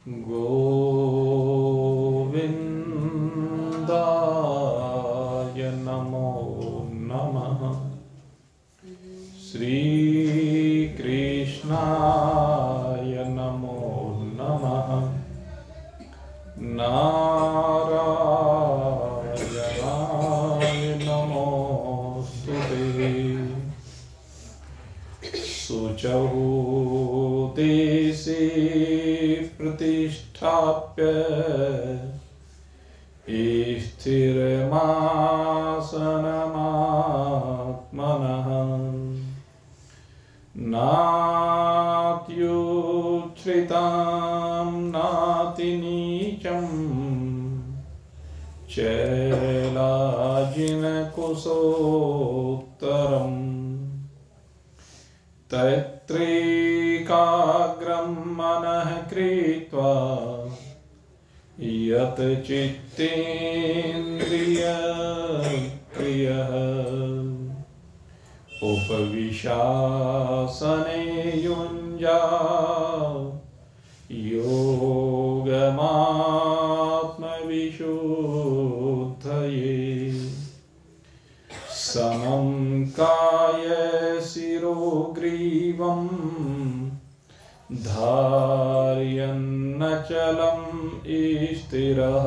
गोविन्दाय नमो नमः। श्रीकृष्णाय नमो नमः। नारायणाय नमोस्तुते। शुचौ देशे प्रतिष्ठाप्य स्थिरमासनमात्मनः नात्युच्छ्रितां नातिनीचं चैलाजिनकुशोत्तरम् तत्रैकाग्रं मनः कृत्वा यत् चित्तेन्द्रियक्रियः उपविशासने युञ्जात् योगमात्मविशुद्धये। समं काय शिरो ग्रीवं धारयन्नचलं स्थिरः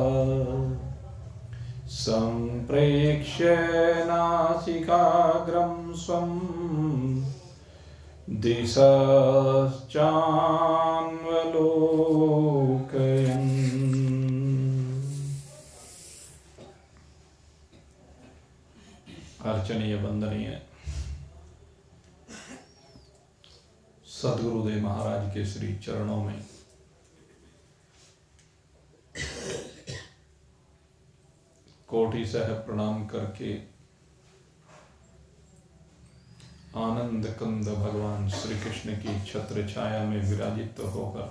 सम्प्रेक्ष्य नासिकाग्रं स्वं दिशश्चान्वलोकयन्। अर्चनीय वंदनीय सद्गुरुदेव महाराज के श्री चरणों में कोटि सह प्रणाम करके आनंद कंद भगवान श्री कृष्ण की छत्र छाया में विराजित होकर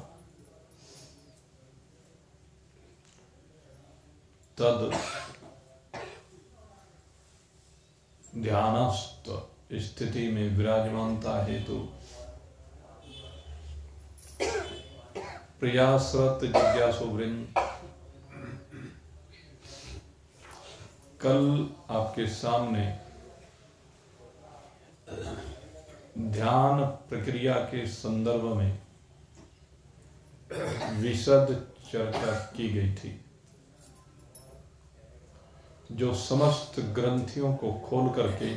तद ध्यानस्थ स्थिति में विराजमानता हेतु प्रयासरत जिज्ञासु वृंद, कल आपके सामने ध्यान प्रक्रिया के संदर्भ में विशद चर्चा की गई थी, जो समस्त ग्रंथियों को खोल करके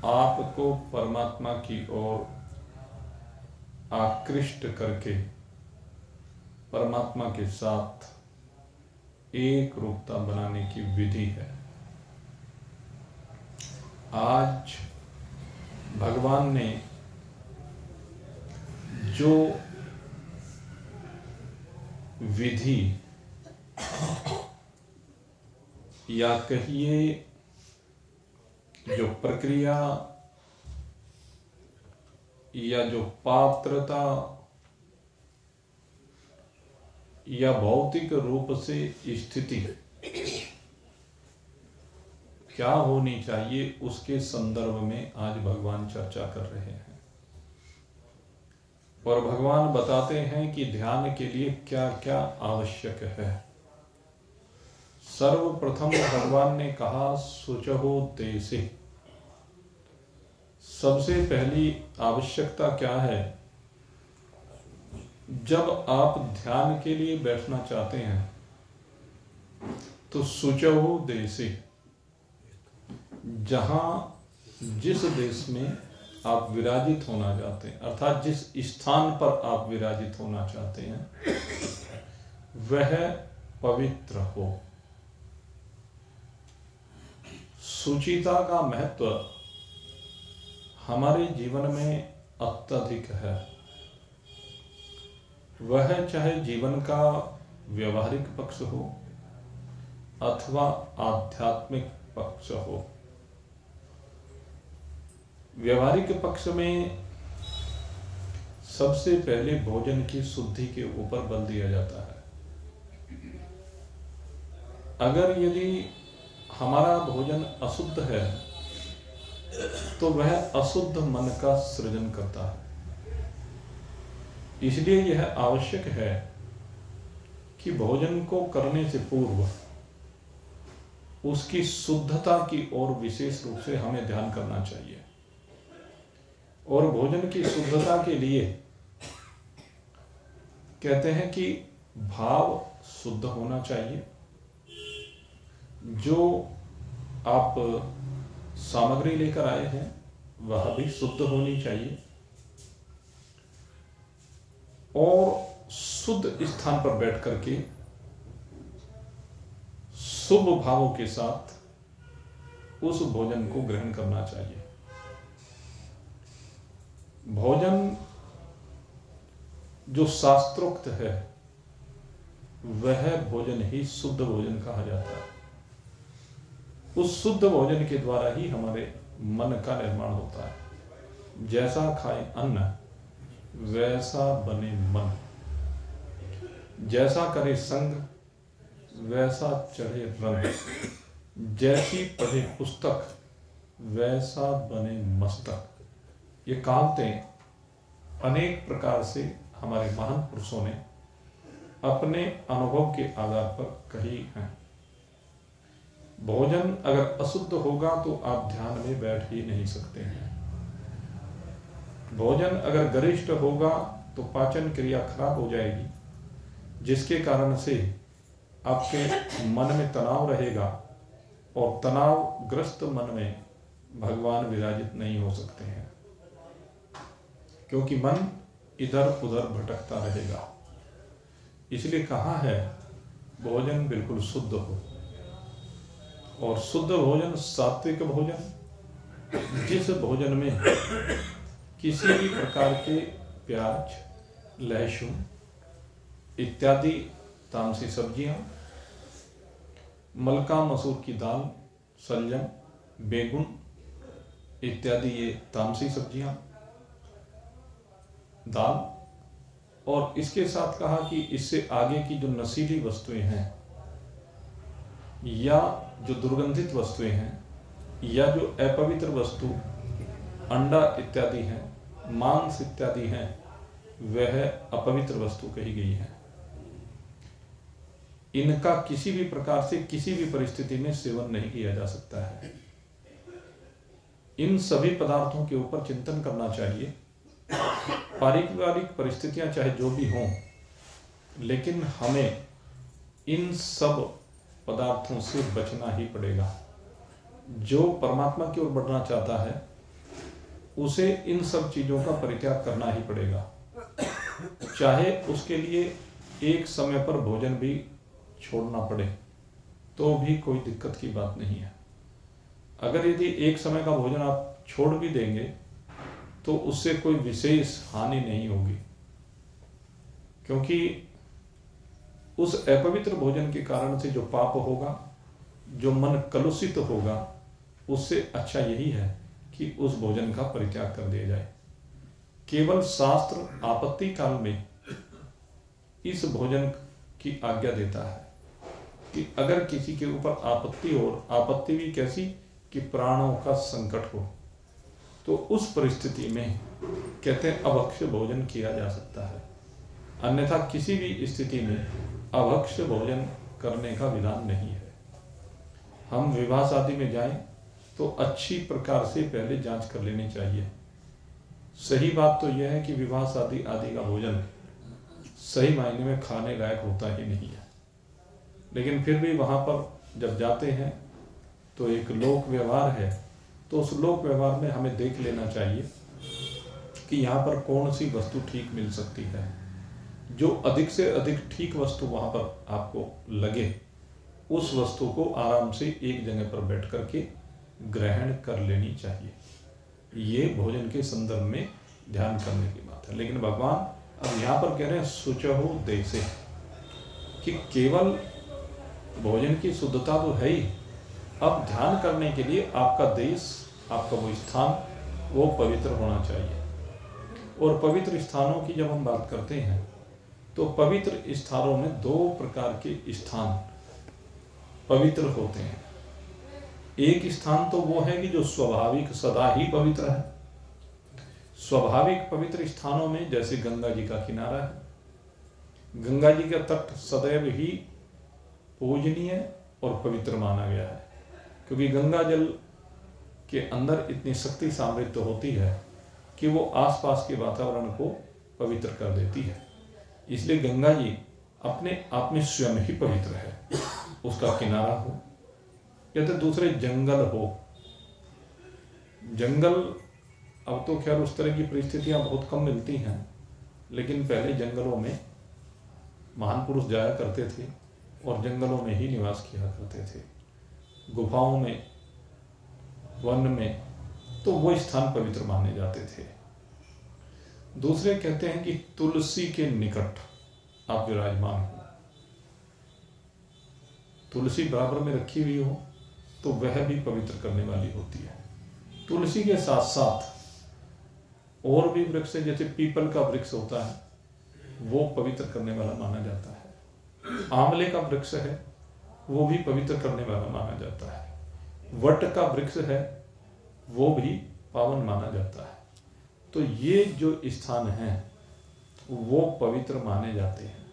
आपको परमात्मा की ओर आकृष्ट करके परमात्मा के साथ एक रूपता बनाने की विधि है। आज भगवान ने जो विधि या कहिए जो प्रक्रिया या जो पात्रता या भौतिक रूप से स्थिति क्या होनी चाहिए, उसके संदर्भ में आज भगवान चर्चा कर रहे हैं। और भगवान बताते हैं कि ध्यान के लिए क्या क्या आवश्यक है। सर्वप्रथम भगवान ने कहा शुचहो देशे। सबसे पहली आवश्यकता क्या है? जब आप ध्यान के लिए बैठना चाहते हैं तो शुचहो देशे, जहां जिस देश में आप विराजित होना चाहते हैं, अर्थात जिस स्थान पर आप विराजित होना चाहते हैं वह पवित्र हो। शुचिता का महत्व हमारे जीवन में अत्यधिक है। वह चाहे जीवन का व्यवहारिक पक्ष हो अथवा आध्यात्मिक पक्ष हो। व्यवहारिक पक्ष में सबसे पहले भोजन की शुद्धि के ऊपर बल दिया जाता है। अगर यदि हमारा भोजन अशुद्ध है तो वह अशुद्ध मन का सृजन करता है। इसलिए यह आवश्यक है कि भोजन को करने से पूर्व उसकी शुद्धता की ओर विशेष रूप से हमें ध्यान करना चाहिए। और भोजन की शुद्धता के लिए कहते हैं कि भाव शुद्ध होना चाहिए, जो आप सामग्री लेकर आए हैं वह भी शुद्ध होनी चाहिए, और शुद्ध स्थान पर बैठ करके शुभ भावों के साथ उस भोजन को ग्रहण करना चाहिए। भोजन जो शास्त्रोक्त है वह भोजन ही शुद्ध भोजन कहा जाता है। उस शुद्ध भोजन के द्वारा ही हमारे मन का निर्माण होता है। जैसा खाए अन्न वैसा बने मन, जैसा करे संग वैसा चढ़े रंग, जैसी पढ़े पुस्तक वैसा बने मस्तक। ये कहावतें अनेक प्रकार से हमारे महान पुरुषों ने अपने अनुभव के आधार पर कही हैं। भोजन अगर अशुद्ध होगा तो आप ध्यान में बैठ ही नहीं सकते हैं। भोजन अगर गरिष्ठ होगा तो पाचन क्रिया खराब हो जाएगी, जिसके कारण से आपके मन में तनाव रहेगा, और तनावग्रस्त मन में भगवान विराजित नहीं हो सकते हैं, क्योंकि मन इधर उधर भटकता रहेगा। इसलिए कहा है भोजन बिल्कुल शुद्ध हो, और शुद्ध भोजन सात्विक भोजन, जिस भोजन में किसी भी प्रकार के प्याज, लहसुन इत्यादि तामसी सब्जियां, मलका मसूर की दाल, सलजम, बेगुन इत्यादि ये तामसी सब्जियां, दाल, और इसके साथ कहा कि इससे आगे की जो नशीली वस्तुएं हैं या जो दुर्गंधित वस्तुएं हैं या जो अपवित्र वस्तु अंडा इत्यादि हैं, मांस इत्यादि हैं, वह अपवित्र वस्तु कही गई है। इनका किसी भी प्रकार से किसी भी परिस्थिति में सेवन नहीं किया जा सकता है। इन सभी पदार्थों के ऊपर चिंतन करना चाहिए। पारिवारिक परिस्थितियां चाहे जो भी हों, लेकिन हमें इन सब पदार्थों से बचना ही पड़ेगा। जो परमात्मा की ओर बढ़ना चाहता है उसे इन सब चीजों का परित्याग करना ही पड़ेगा, चाहे उसके लिए एक समय पर भोजन भी छोड़ना पड़े तो भी कोई दिक्कत की बात नहीं है। अगर यदि एक समय का भोजन आप छोड़ भी देंगे तो उससे कोई विशेष हानि नहीं होगी, क्योंकि उस अपवित्र भोजन के कारण से जो पाप होगा, जो मन कलुषित होगा, उससे अच्छा यही है कि उस भोजन का परित्याग कर दिया जाए। केवल शास्त्र आपत्ति काल में इस भोजन की आज्ञा देता है कि अगर किसी के ऊपर आपत्ति हो, आपत्ति भी कैसी कि प्राणों का संकट हो, तो उस परिस्थिति में कहते हैं अभक्ष्य भोजन किया जा सकता है। अन्यथा किसी भी स्थिति में अभक्ष्य भोजन करने का विधान नहीं है। हम विवाह शादी में जाएं तो अच्छी प्रकार से पहले जांच कर लेनी चाहिए। सही बात तो यह है कि विवाह शादी आदि का भोजन सही मायने में खाने लायक होता ही नहीं है, लेकिन फिर भी वहां पर जब जाते हैं तो एक लोक व्यवहार है, तो उस लोक व्यवहार में हमें देख लेना चाहिए कि यहाँ पर कौन सी वस्तु ठीक मिल सकती है। जो अधिक से अधिक ठीक वस्तु वहां पर आपको लगे, उस वस्तु को आराम से एक जगह पर बैठ करके ग्रहण कर लेनी चाहिए। ये भोजन के संदर्भ में ध्यान करने की बात है। लेकिन भगवान अब यहाँ पर कह रहे हैं शुचहु देशे, कि केवल भोजन की शुद्धता तो है ही, अब ध्यान करने के लिए आपका देश, आपका वो स्थान वो पवित्र होना चाहिए। और पवित्र स्थानों की जब हम बात करते हैं तो पवित्र स्थानों में दो प्रकार के स्थान पवित्र होते हैं। एक स्थान तो वो है कि जो स्वाभाविक सदा ही पवित्र है। स्वाभाविक पवित्र स्थानों में जैसे गंगा जी का किनारा है, गंगा जी का तट सदैव ही पूजनीय और पवित्र माना गया है, क्योंकि गंगा जल के अंदर इतनी शक्ति समृद्ध होती है कि वो आसपास के वातावरण को पवित्र कर देती है। इसलिए गंगा जी अपने आप में स्वयं ही पवित्र है। उसका किनारा हो या तो दूसरे जंगल हो, जंगल अब तो खैर उस तरह की परिस्थितियां बहुत कम मिलती हैं, लेकिन पहले जंगलों में महान पुरुष जाया करते थे और जंगलों में ही निवास किया करते थे, गुफाओं में, वन में, तो वो स्थान पवित्र माने जाते थे। दूसरे कहते हैं कि तुलसी के निकट आप विराजमान हो, तुलसी बराबर में रखी हुई हो तो वह भी पवित्र करने वाली होती है। तुलसी के साथ साथ और भी वृक्ष है, जैसे पीपल का वृक्ष होता है, वो पवित्र करने वाला माना जाता है। आंवले का वृक्ष है, वो भी पवित्र करने वाला माना जाता है। वट का वृक्ष है, वो भी पावन माना जाता है। तो ये जो स्थान हैं वो पवित्र माने जाते हैं,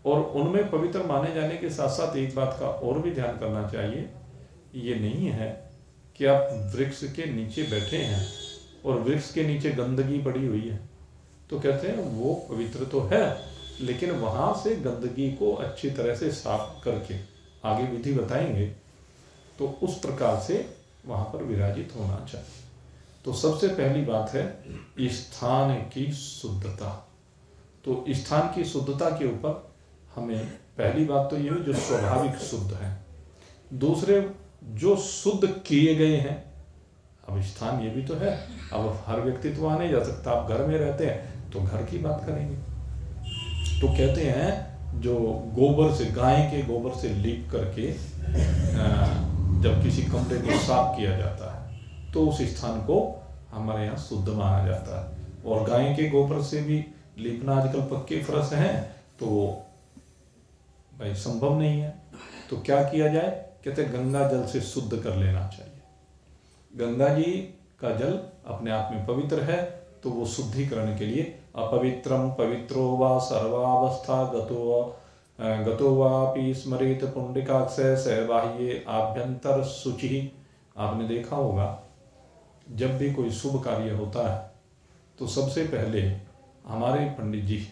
और उनमें पवित्र माने जाने के साथ साथ एक बात का और भी ध्यान करना चाहिए, ये नहीं है कि आप वृक्ष के नीचे बैठे हैं और वृक्ष के नीचे गंदगी पड़ी हुई है तो कहते हैं वो पवित्र तो है, लेकिन वहां से गंदगी को अच्छी तरह से साफ करके, आगे विधि बताएंगे, तो उस प्रकार से वहां पर विराजित होना चाहिए। तो सबसे पहली बात है स्थान की शुद्धता। तो स्थान की शुद्धता के ऊपर हमें पहली बात तो ये है जो स्वाभाविक शुद्ध है। दूसरे जो शुद्ध किए गए हैं, अब स्थान ये भी तो है, अब हर व्यक्ति तो वहां नहीं जा सकता, आप घर में रहते हैं तो घर की बात करेंगे। तो कहते हैं जो गोबर से, गाय के गोबर से लीप करके जब किसी कमरे को साफ किया जाता है तो उस स्थान को हमारे यहाँ शुद्ध माना जाता है। और गाय के गोबर से भी लीपना आजकल पक्के फर्श हैं तो भाई संभव नहीं है, तो क्या किया जाए, कहते गंगा जल से शुद्ध कर लेना चाहिए। गंगा जी का जल अपने आप में पवित्र है, तो वो शुद्धिकरण के लिए अपवित्रम पवित्रो वा सर्वावस्था गतो वापि स्मरेत पुंडिकाक्षय सबाह्ये आभ्यंतर शुचि। आपने देखा होगा जब भी कोई शुभ कार्य होता है तो सबसे पहले हमारे पंडित जी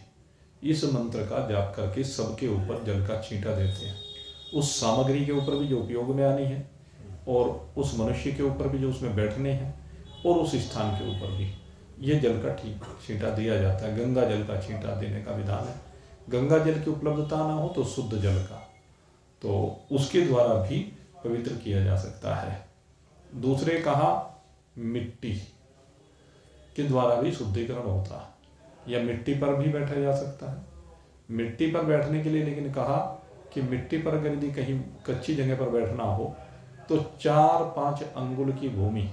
इस मंत्र का जाप करके सबके ऊपर जल का छींटा देते हैं। उस सामग्री के ऊपर भी जो उपयोग में आनी है, और उस मनुष्य के ऊपर भी जो उसमें बैठने हैं, और उस स्थान के ऊपर भी ये जल का ठीक छींटा दिया जाता है। गंगा जल का छींटा देने का विधान है। गंगा जल की उपलब्धता ना हो तो शुद्ध जल का, तो उसके द्वारा भी पवित्र किया जा सकता है। दूसरे कहा मिट्टी के द्वारा भी शुद्धिकरण होता है, या मिट्टी पर भी बैठा जा सकता है। मिट्टी पर बैठने के लिए लेकिन कहा कि मिट्टी पर अगर यदि कहीं कच्ची जगह पर बैठना हो तो 4-5 अंगुल की भूमि,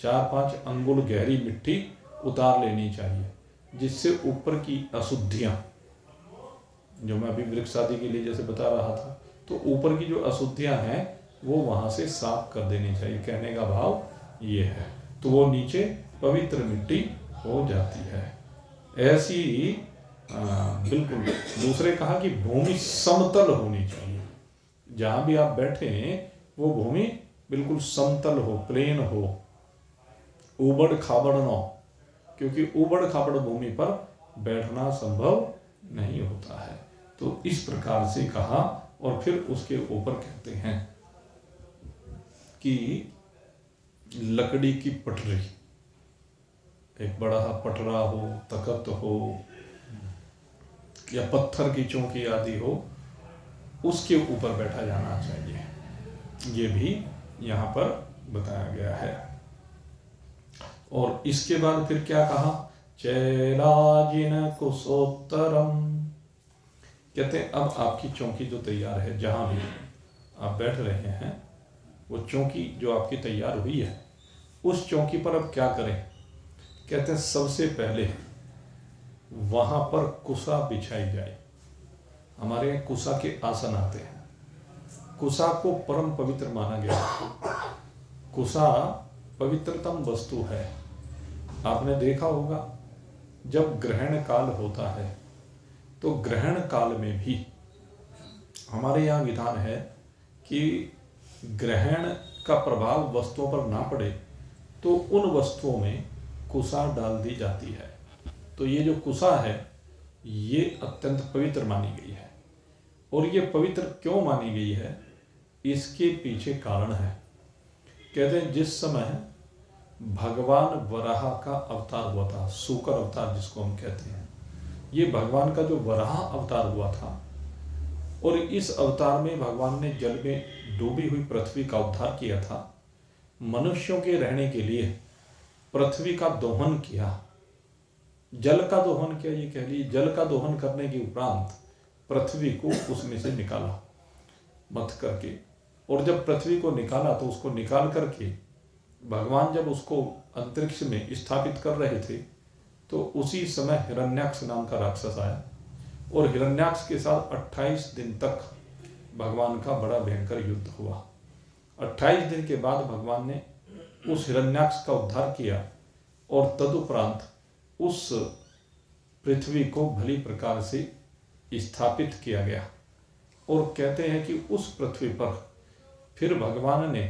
4-5 अंगुल गहरी मिट्टी उतार लेनी चाहिए, जिससे ऊपर की अशुद्धियां, जो मैं अभी वृक्ष आदि के लिए जैसे बता रहा था, तो ऊपर की जो अशुद्धियां हैं वो वहां से साफ कर देनी चाहिए। कहने का भाव ये है, तो वो नीचे पवित्र मिट्टी हो जाती है। ऐसी बिल्कुल। दूसरे कहा कि भूमि समतल होनी चाहिए, जहां भी आप बैठे हैं वो भूमि बिल्कुल समतल हो, प्लेन हो, उबड़ खाबड़ न हो, क्योंकि उबड़ खाबड़ भूमि पर बैठना संभव नहीं होता है। तो इस प्रकार से कहा, और फिर उसके ऊपर कहते हैं कि लकड़ी की पटरी, एक बड़ा पटरा हो, तख्त हो, या पत्थर की चौकी आदि हो, उसके ऊपर बैठा जाना चाहिए। ये भी यहाँ पर बताया गया है। और इसके बाद फिर क्या कहा, चैलाजिन कुशोत्तरम। कहते हैं अब आपकी चौकी जो तैयार है, जहां भी आप बैठ रहे हैं, वो चौकी जो आपकी तैयार हुई है, उस चौकी पर अब क्या करें। कहते हैं सबसे पहले वहां पर कुशा बिछाई जाए। हमारे यहाँ कुशा के आसन आते हैं। कुशा को परम पवित्र माना गया। कुशा पवित्रतम वस्तु है। आपने देखा होगा जब ग्रहण काल होता है तो ग्रहण काल में भी हमारे यहाँ विधान है कि ग्रहण का प्रभाव वस्तुओं पर ना पड़े तो उन वस्तुओं में कुसा डाल दी जाती है। तो ये जो कुसा है ये अत्यंत पवित्र मानी गई है। और ये पवित्र क्यों मानी गई है, इसके पीछे कारण है। कहते हैं जिस समय भगवान वराह का अवतार हुआ था, सूकर अवतार जिसको हम कहते हैं, ये भगवान का जो वराह अवतार हुआ था और इस अवतार में भगवान ने जल में डूबी हुई पृथ्वी का उद्धार किया था। मनुष्यों के रहने के लिए पृथ्वी का दोहन किया, जल का दोहन किया, ये कह लीजिए जल का दोहन करने के उपरांत पृथ्वी को उसमें से निकाला मथ करके। और जब पृथ्वी को निकाला तो उसको निकाल करके भगवान जब उसको अंतरिक्ष में स्थापित कर रहे थे तो उसी समय हिरण्याक्ष नाम का राक्षस आया और हिरण्याक्ष के साथ 28 दिन तक भगवान का बड़ा भयंकर युद्ध हुआ। 28 दिन के बाद भगवान ने उस हिरण्याक्ष का उद्धार किया और तदुपरांत उस पृथ्वी को भली प्रकार से स्थापित किया गया। और कहते हैं कि उस पृथ्वी पर फिर भगवान ने,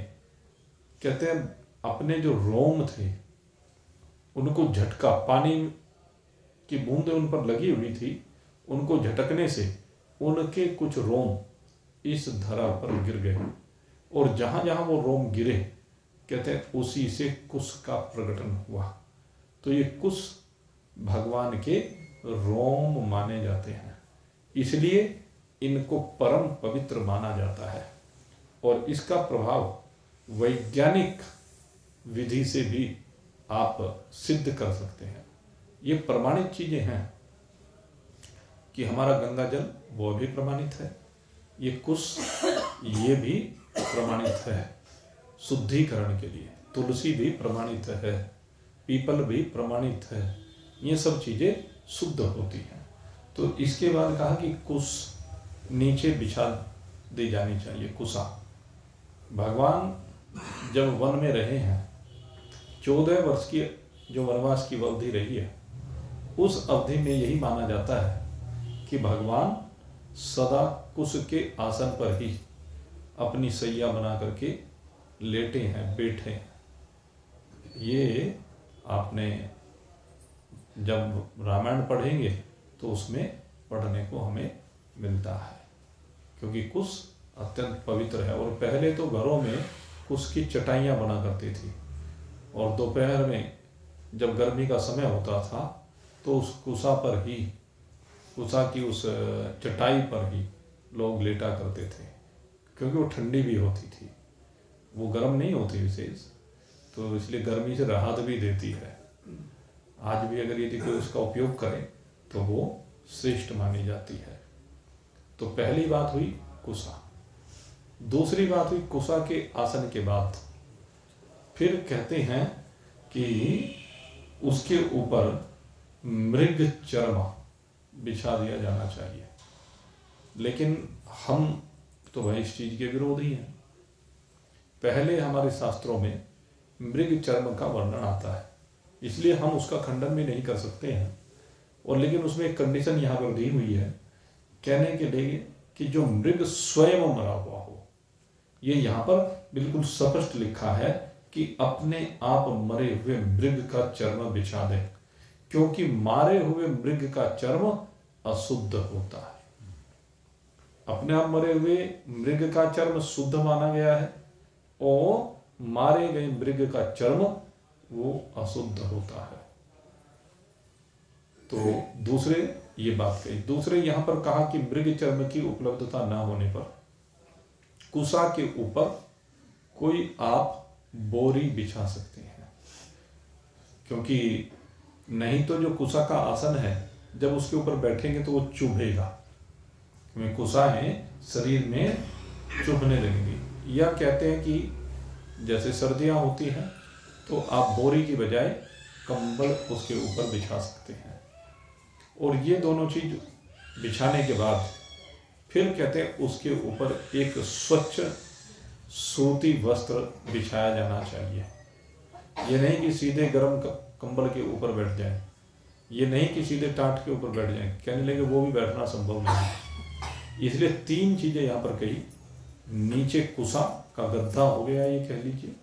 कहते हैं, अपने जो रोम थे उनको झटका, पानी की बूंदें उन पर लगी हुई थी, उनको झटकने से उनके कुछ रोम इस धरा पर गिर गए और जहां जहां वो रोम गिरे, कहते हैं, उसी से कुश का प्रकटन हुआ। तो ये कुश भगवान के रोम माने जाते हैं, इसलिए इनको परम पवित्र माना जाता है। और इसका प्रभाव वैज्ञानिक विधि से भी आप सिद्ध कर सकते हैं। ये प्रमाणित चीजें हैं कि हमारा गंगा जल वो भी प्रमाणित है, ये कुश ये भी प्रमाणित है शुद्धिकरण के लिए, तुलसी भी प्रमाणित है, पीपल भी प्रमाणित है, ये सब चीजें शुद्ध होती हैं। तो इसके बाद कहा कि कुश नीचे बिछा दी जानी चाहिए, कुशा। भगवान जब वन में रहे हैं, 14 वर्ष की जो वनवास की अवधि रही है, उस अवधि में यही माना जाता है कि भगवान सदा कुश के आसन पर ही अपनी सैया बना करके लेटे हैं, बैठे हैं। ये आपने जब रामायण पढ़ेंगे तो उसमें पढ़ने को हमें मिलता है, क्योंकि कुश अत्यंत पवित्र है। और पहले तो घरों में कुश की चटाइयाँ बना करती थी और दोपहर में जब गर्मी का समय होता था तो उस कुशा पर ही, कुशा की उस चटाई पर ही लोग लेटा करते थे, क्योंकि वो ठंडी भी होती थी, वो गर्म नहीं होती विशेष, तो इसलिए गर्मी से राहत भी देती है। आज भी अगर यदि कोई उसका उपयोग करे तो वो श्रेष्ठ मानी जाती है। तो पहली बात हुई कुशा। दूसरी बात हुई कुशा के आसन के बाद फिर कहते हैं कि उसके ऊपर मृग चर्म बिछा दिया जाना चाहिए। लेकिन हम तो भाई इस चीज के विरोधी हैं। पहले हमारे शास्त्रों में मृग चर्म का वर्णन आता है, इसलिए हम उसका खंडन भी नहीं कर सकते हैं। और लेकिन उसमें एक कंडीशन यहाँ पर दी हुई है, कहने के लिए कि जो मृग स्वयं मरा हुआ हो। ये यहाँ पर बिल्कुल स्पष्ट लिखा है कि अपने आप मरे हुए मृग का चर्म बिछा दे, क्योंकि मारे हुए मृग का चर्म अशुद्ध होता है। अपने आप मरे हुए मृग का चर्म शुद्ध माना गया है और मारे गए मृग का चर्म वो अशुद्ध होता है। तो दूसरे ये बात कही। दूसरे यहां पर कहा कि मृग चर्म की उपलब्धता न होने पर कुशा के ऊपर कोई आप बोरी बिछा सकते हैं, क्योंकि नहीं तो जो कुशा का आसन है जब उसके ऊपर बैठेंगे तो वो चुभेगा, क्योंकि कुशाएं शरीर में चुभने लगेंगी। या कहते हैं कि जैसे सर्दियां होती हैं तो आप बोरी की बजाय कंबल उसके ऊपर बिछा सकते हैं। और ये दोनों चीज बिछाने के बाद फिर कहते हैं उसके ऊपर एक स्वच्छ सूती वस्त्र बिछाया जाना चाहिए। ये नहीं कि सीधे गर्म कंबल के ऊपर बैठ जाएं, ये नहीं कि सीधे टाट के ऊपर बैठ जाएं। कहने लगे वो भी बैठना संभव नहीं। इसलिए 3 चीजें यहाँ पर कही। नीचे कुसा का गद्दा हो गया ये कह लीजिए,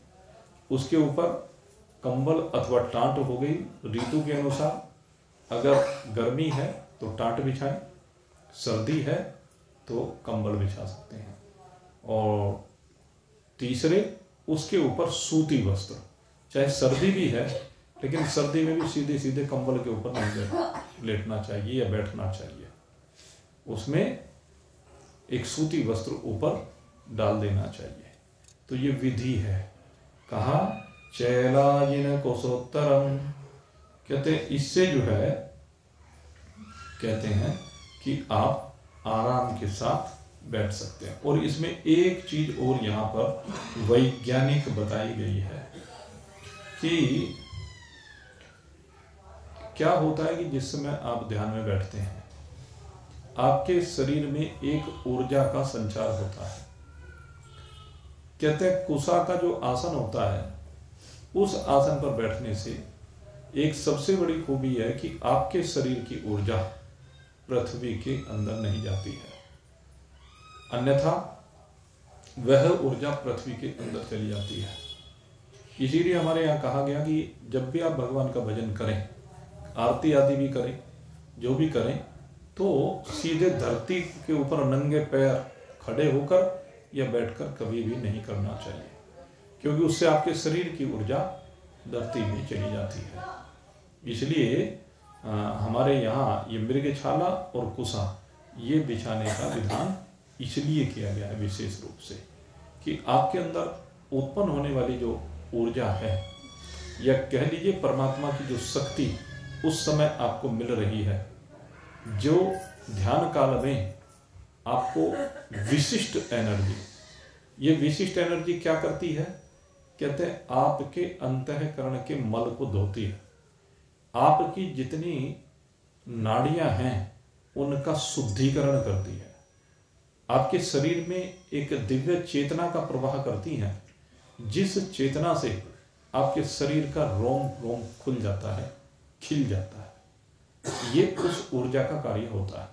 उसके ऊपर कंबल अथवा टाट हो गई ऋतु के अनुसार। अगर गर्मी है तो टाट बिछाएं, सर्दी है तो कंबल बिछा सकते हैं। और तीसरे, उसके ऊपर सूती वस्त्र, चाहे सर्दी भी है लेकिन सर्दी में भी सीधे सीधे कंबल के ऊपर नहीं लेटना चाहिए या बैठना चाहिए, उसमें एक सूती वस्त्र ऊपर डाल देना चाहिए। तो ये विधि है। कहा चैलाजिन कोसोत्तरम, कहते हैं इससे जो है कहते हैं कि आप आराम के साथ बैठ सकते हैं। और इसमें एक चीज और यहाँ पर वैज्ञानिक बताई गई है कि क्या होता है कि जिस समय आप ध्यान में बैठते हैं आपके शरीर में एक ऊर्जा का संचार होता है। कहते हैं कुसा का जो आसन होता है उस आसन पर बैठने से एक सबसे बड़ी खूबी है कि आपके शरीर की ऊर्जा पृथ्वी के अंदर नहीं जाती है, अन्यथा वह ऊर्जा पृथ्वी के अंदर चली जाती है। इसीलिए हमारे यहाँ कहा गया कि जब भी आप भगवान का भजन करें, आरती आदि भी करें, जो भी करें, तो सीधे धरती के ऊपर नंगे पैर खड़े होकर या बैठकर कभी भी नहीं करना चाहिए, क्योंकि उससे आपके शरीर की ऊर्जा धरती में चली जाती है। इसलिए हमारे यहाँ ये मृगछाला और कुसा ये बिछाने का विधान इसलिए किया गया है विशेष रूप से कि आपके अंदर उत्पन्न होने वाली जो ऊर्जा है या कह लीजिए परमात्मा की जो शक्ति उस समय आपको मिल रही है, जो ध्यान काल में आपको विशिष्ट एनर्जी, ये विशिष्ट एनर्जी क्या करती है? कहते हैं आपके अंतःकरण के मल को धोती है, आपकी जितनी नाड़ियां हैं उनका शुद्धिकरण करती है, आपके शरीर में एक दिव्य चेतना का प्रवाह करती है, जिस चेतना से आपके शरीर का रोम रोम खुल जाता है, खिल जाता है। ये उस ऊर्जा का कार्य होता है।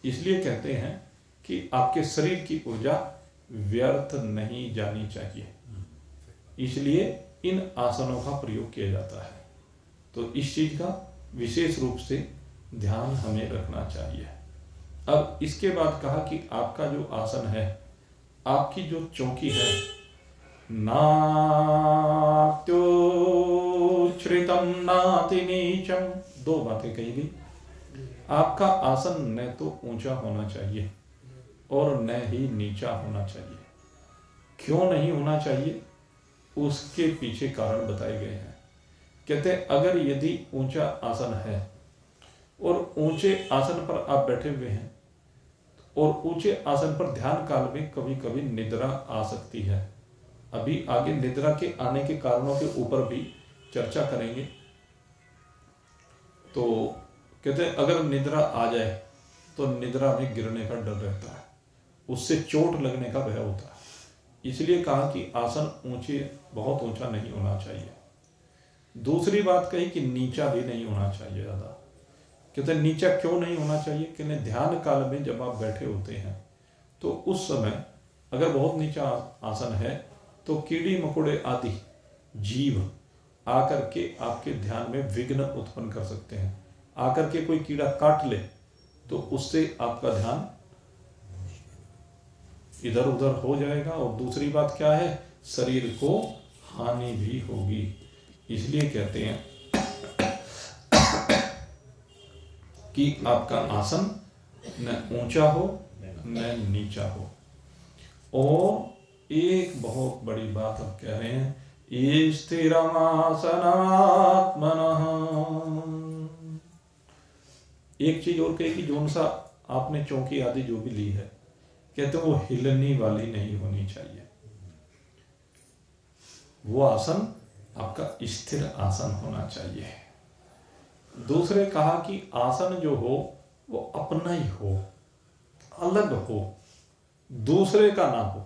इसलिए कहते हैं कि आपके शरीर की ऊर्जा व्यर्थ नहीं जानी चाहिए, इसलिए इन आसनों का प्रयोग किया जाता है। तो इस चीज का विशेष रूप से ध्यान हमें रखना चाहिए। अब इसके बाद कहा कि आपका जो आसन है, आपकी जो चौकी है, नात्योच्छ्रितम नाति नीचम, 2 बातें कही गई। आपका आसन न तो ऊंचा होना चाहिए और न ही नीचा होना चाहिए। क्यों नहीं होना चाहिए, उसके पीछे कारण बताए गए हैं। कहते हैं अगर यदि ऊंचा आसन है और ऊंचे आसन पर आप बैठे हुए हैं और ऊंचे आसन पर ध्यान काल में कभी कभी निद्रा आ सकती है। अभी आगे निद्रा के आने के कारणों के ऊपर भी चर्चा करेंगे। तो कहते हैं अगर निद्रा आ जाए तो निद्रा में गिरने का डर रहता है, उससे चोट लगने का भय होता है। इसलिए कहा कि आसन ऊंचे, बहुत ऊंचा नहीं होना चाहिए। दूसरी बात कही कि नीचा भी नहीं होना चाहिए ज्यादा। कहते हैं नीचा क्यों नहीं होना चाहिए? कहते ध्यान काल में जब आप बैठे होते हैं तो उस समय अगर बहुत नीचा आसन है तो कीड़ी मकोड़े आदि जीव आकर के आपके ध्यान में विघ्न उत्पन्न कर सकते हैं। आकर के कोई कीड़ा काट ले तो उससे आपका ध्यान इधर उधर हो जाएगा, और दूसरी बात क्या है, शरीर को हानि भी होगी। इसलिए कहते हैं कि आपका आसन न ऊंचा हो न नीचा हो। और एक बहुत बड़ी बात आप कह रहे हैं, स्थिरमासनात्मनः। एक चीज और कही कि जो सा आपने चौकी आदि जो भी ली है, कहते हैं वो हिलने वाली नहीं होनी चाहिए। वो आसन आपका स्थिर आसन होना चाहिए। दूसरे कहा कि आसन जो हो वो अपना ही हो, अलग हो, दूसरे का ना हो।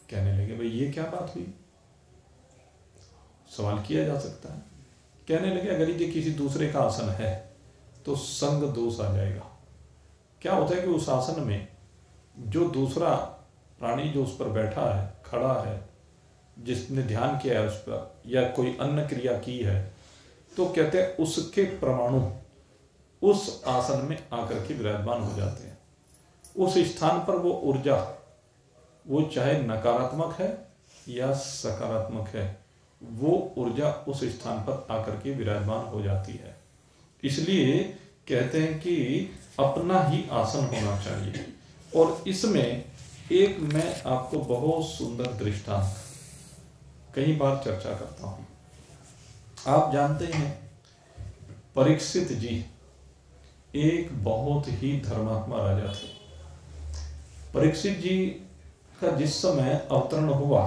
कहने लगे भाई ये क्या बात हुई? सवाल किया जा सकता है कहने लगे अगर ये किसी दूसरे का आसन है तो संग दोष आ जाएगा। क्या होता है कि उस आसन में जो दूसरा प्राणी जो उस पर बैठा है, खड़ा है, जिसने ध्यान किया है उस पर या कोई अन्य क्रिया की है, तो कहते हैं उसके परमाणु उस आसन में आकर के विराजमान हो जाते हैं। उस स्थान पर वो ऊर्जा, वो चाहे नकारात्मक है या सकारात्मक है, वो ऊर्जा उस स्थान पर आकर के विराजमान हो जाती है। इसलिए कहते हैं कि अपना ही आसन होना चाहिए। और इसमें एक मैं आपको बहुत सुंदर दृष्टांत कई बार चर्चा करता हूं। आप जानते हैं परीक्षित जी एक बहुत ही धर्मात्मा राजा थे। परीक्षित जी का जिस समय अवतरण हुआ,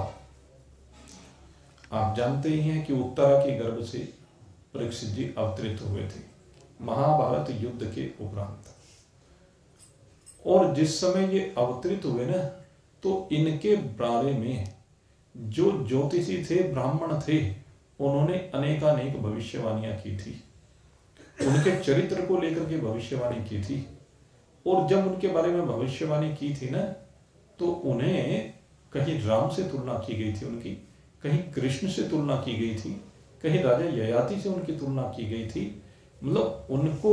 आप जानते ही हैं कि उत्तरा के गर्भ से परीक्षित जी अवतरित हुए थे महाभारत युद्ध के उपरांत। और जिस समय ये अवतरित हुए ना, तो इनके बारे में जो ज्योतिषी थे, ब्राह्मण थे, उन्होंने अनेकानेक भविष्यवाणियां की थी, उनके चरित्र को लेकर के भविष्यवाणी की थी। और जब उनके बारे में भविष्यवाणी की थी ना, तो उन्हें कहीं राम से तुलना की गई थी उनकी, कहीं कृष्ण से तुलना की गई थी, कहीं राजा ययाति से उनकी तुलना की गई थी। मतलब उनको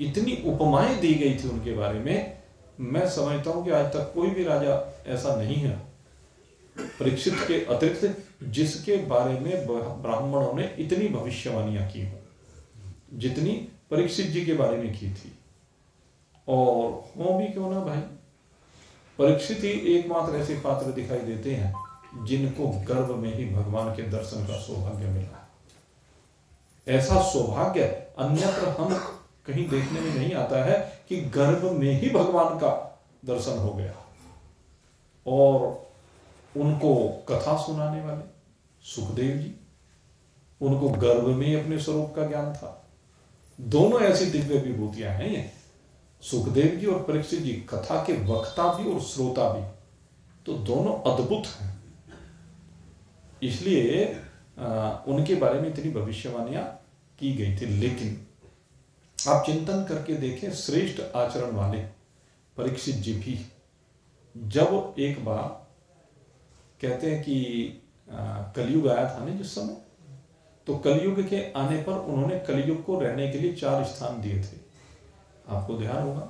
इतनी उपमाएं दी गई थी उनके बारे में। मैं समझता हूं कि आज तक कोई भी राजा ऐसा नहीं है परीक्षित के अतिरिक्त जिसके बारे में ब्राह्मणों ने इतनी भविष्यवाणियां की हो जितनी परीक्षित जी के बारे में की थी। और हो भी क्यों ना भाई, परीक्षित ही एकमात्र ऐसे पात्र दिखाई देते हैं जिनको गर्भ में ही भगवान के दर्शन का सौभाग्य मिला। ऐसा सौभाग्य अन्यत्र हम कहीं देखने में नहीं आता है कि गर्भ में ही भगवान का दर्शन हो गया। और उनको कथा सुनाने वाले सुखदेव जी, उनको गर्भ में ही अपने स्वरूप का ज्ञान था। दोनों ऐसी दिव्य विभूतियां हैं ये, सुखदेव जी और परीक्षित जी, कथा के वक्ता भी और श्रोता भी, तो दोनों अद्भुत हैं। इसलिए उनके बारे में इतनी भविष्यवाणियां की गई थी। लेकिन आप चिंतन करके देखें, श्रेष्ठ आचरण वाले परीक्षित जी भी जब एक बार कहते हैं कि कलयुग आया था ना जिस समय, तो कलयुग के आने पर उन्होंने कलयुग को रहने के लिए 4 स्थान दिए थे। आपको ध्यान होगा,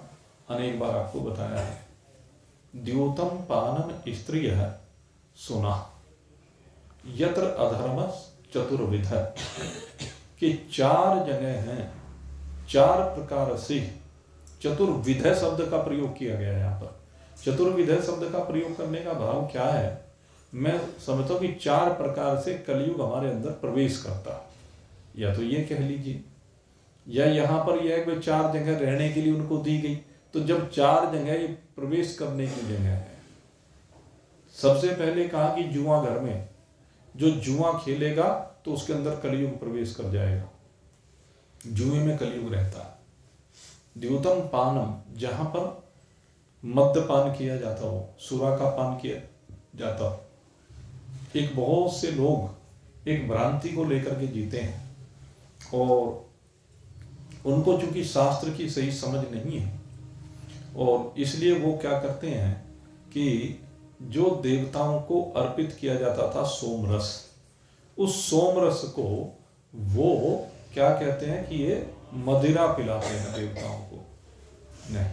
अनेक बार आपको बताया है। द्योतम पानन स्त्रिय सुना यत्र अधर्म चतुर्विध, कि 4 जगह हैं, 4 प्रकार से। चतुर्विध शब्द का प्रयोग किया गया है यहाँ पर। चतुर्विध शब्द का प्रयोग करने का भाव क्या है? मैं समझता हूं कि 4 प्रकार से कलयुग हमारे अंदर प्रवेश करता है। या तो ये कह लीजिए, या यहां पर यह 4 जगह रहने के लिए उनको दी गई, तो जब 4 जगह ये प्रवेश करने की जगह है, सबसे पहले कहा कि जुआ घर में जो जुआ खेलेगा तो उसके अंदर कलयुग प्रवेश कर जाएगा, जुए में कलयुग रहता है। द्योतम पानम, जहां पर मद्यपान किया जाता हो, सुरा का पान किया जाता हो। एक बहुत से लोग एक भ्रांति को लेकर के जीते हैं और उनको चूंकि शास्त्र की सही समझ नहीं है, और इसलिए वो क्या करते हैं कि जो देवताओं को अर्पित किया जाता था सोमरस, उस सोमरस को वो क्या कहते हैं कि ये मदिरा पिलाते हैं देवताओं को। नहीं,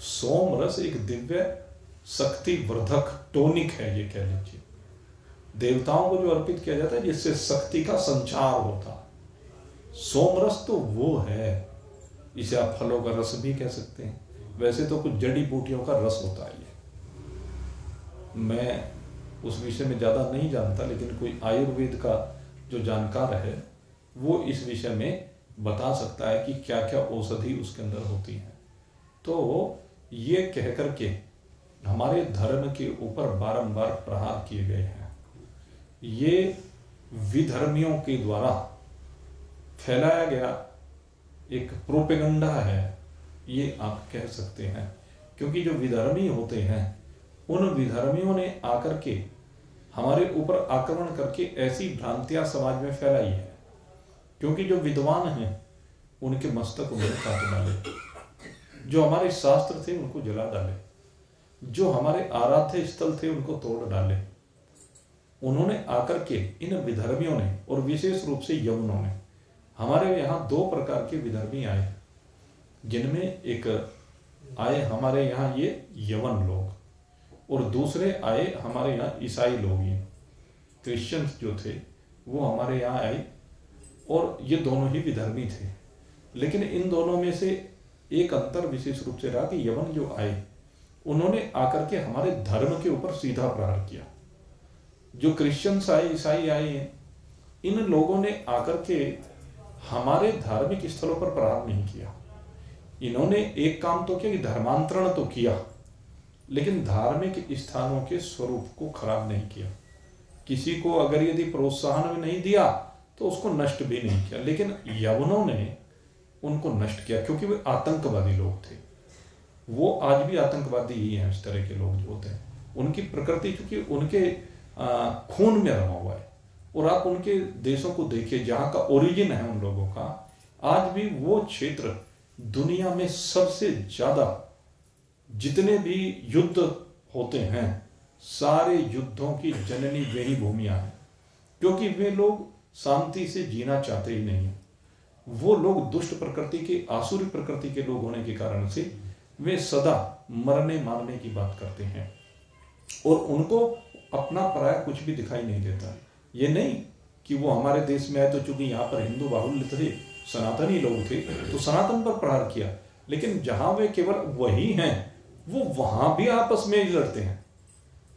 सोमरस एक दिव्य शक्ति वर्धक टॉनिक है, ये कह लीजिए। देवताओं को जो अर्पित किया जाता है जिससे शक्ति का संचार होता है, सोमरस तो वो है। इसे आप फलों का रस भी कह सकते हैं, वैसे तो कुछ जड़ी बूटियों का रस होता है। ये मैं उस विषय में ज़्यादा नहीं जानता, लेकिन कोई आयुर्वेद का जो जानकार है वो इस विषय में बता सकता है कि क्या क्या औषधि उसके अंदर होती हैं। तो ये कह करके हमारे धर्म के ऊपर बारंबार प्रहार किए गए हैं। ये विधर्मियों के द्वारा फैलाया गया एक प्रोपेगंडा है, ये आप कह सकते हैं। क्योंकि जो विधर्मी होते हैं, उन विधर्मियों ने आकर के हमारे ऊपर आक्रमण करके ऐसी भ्रांतियां समाज में फैलाई है क्योंकि जो विद्वान हैं उनके मस्तक उन्होंने काट डाले, जो हमारे शास्त्र थे उनको जला डाले, जो हमारे आराध्य स्थल थे उनको तोड़ डाले। उन्होंने आकर के इन विधर्मियों ने, और विशेष रूप से यवनों ने, हमारे यहाँ दो प्रकार के विधर्मी आए, जिनमें एक आए हमारे यहाँ ये यवन लोग, और दूसरे आए हमारे यहाँ ईसाई लोग, ये क्रिश्चियंस जो थे वो हमारे यहाँ आए, और ये दोनों ही विधर्मी थे। लेकिन इन दोनों में से एक अंतर विशेष रूप से रहा कि यवन जो आए उन्होंने आकर के हमारे धर्म के ऊपर सीधा प्रहार किया। जो क्रिश्चियंस आए, ईसाई आए, इन लोगों ने आकर के हमारे धार्मिक स्थलों पर प्रहार नहीं किया। इन्होंने एक काम तो किया कि धर्मांतरण तो किया, लेकिन धार्मिक स्थानों के स्वरूप को खराब नहीं किया। किसी को अगर यदि प्रोत्साहन भी नहीं दिया तो उसको नष्ट भी नहीं किया। लेकिन यवनों ने उनको नष्ट किया, क्योंकि वे आतंकवादी लोग थे। वो आज भी आतंकवादी ही हैं। इस तरह के लोग जो होते हैं, उनकी प्रकृति चूंकि उनके खून में रमा हुआ है। और आप उनके देशों को देखिए जहाँ का ओरिजिन है उन लोगों का, आज भी वो क्षेत्र दुनिया में सबसे ज्यादा जितने भी युद्ध होते हैं, सारे युद्धों की जननी वही भूमियां हैं, क्योंकि वे लोग शांति से जीना चाहते ही नहीं है। वो लोग दुष्ट प्रकृति के, आसुरी प्रकृति के लोग होने के कारण से वे सदा मरने मारने की बात करते हैं, और उनको अपना पराया कुछ भी दिखाई नहीं देता। ये नहीं कि वो हमारे देश में आए तो चूंकि यहाँ पर हिंदू बाहुल्य थे, सनातनी लोग थे, तो सनातन पर प्रहार किया। लेकिन जहां वे केवल वही हैं, वो वहां भी आपस में लड़ते हैं,